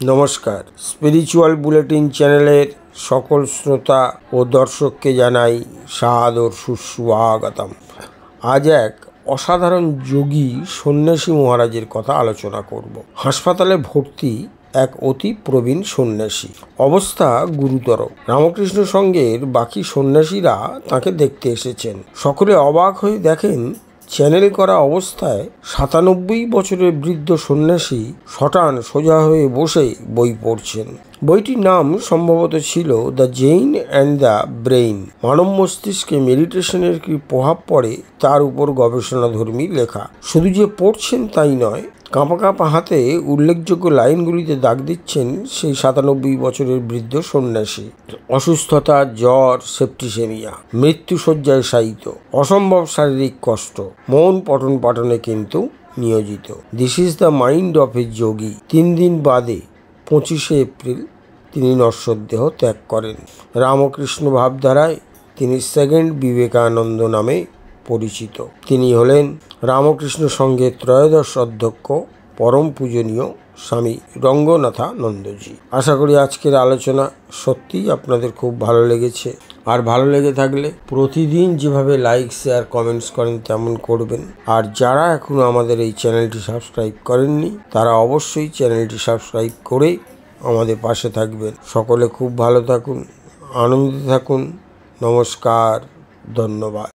নমস্কার, spiritual bulletin চ্যানেলের সকল শ্রোতা ও দর্শককে জানাই সাদর সুস্বাগতম। আজ এক অসাধারণ যোগী সন্ন্যাসী মহারাজের কথা আলোচনা করব। হাসপাতালে ভর্তি এক অতি প্রবীণ সন্ন্যাসী, অবস্থা গুরুতর। রামকৃষ্ণ সংঘের বাকি সন্ন্যাসীরা তাকে দেখতে এসেছেন। সকলে অবাক হয়ে দেখেন চ্যানেল করা অবস্থায় ৯৭ বছরের বৃদ্ধ সন্ন্যাসী শটান সোজা হয়ে বসে বই পড়ছেন। বইটির নাম সম্ভবত ছিল the Zen and the brain. মানব মস্তিষ্কে মেডিটেশনের কি প্রভাব পড়ে তার উপর গবেষণাধর্মী লেখা। শুধু যে পড়ছেন তাই নয়, কাঁপা কাঁপা হাতে উল্লেখযোগ্য লাইনগুলিতে দাগ দিচ্ছেন সেই ৯৭ বছরের বৃদ্ধ সন্ন্যাসী। অসুস্থতা, জ্বর, সেপ্টিসেমিয়া, মৃত্যুশয্যায় শায়িত, অসম্ভব শারীরিক কষ্ট, মন পঠন পাঠনে কিন্তু নিয়োজিত। This is the mind of a yogi. ৩ দিন বাদে ২৫শে এপ্রিল তিনি নশ্বর দেহ ত্যাগ করেন। রামকৃষ্ণ ভাবধারায় তিনি সেকেন্ড বিবেকানন্দ নামে পরিচিত। তিনি হলেন রামকৃষ্ণ সংঘের ত্রয়োদশ অধ্যক্ষ পরম পূজনীয় স্বামী রঙ্গনাথানন্দজি। আশা করি আজকের আলোচনা সত্যিই আপনাদের খুব ভালো লেগেছে। আর ভালো লেগে থাকলে প্রতিদিন যেভাবে লাইক, শেয়ার, কমেন্টস করেন তেমন করবেন। আর যারা এখনও আমাদের এই চ্যানেলটি সাবস্ক্রাইব করেননি তারা অবশ্যই চ্যানেলটি সাবস্ক্রাইব করে আমাদের পাশে থাকবেন। সকলে খুব ভালো থাকুন, আনন্দে থাকুন। নমস্কার, ধন্যবাদ।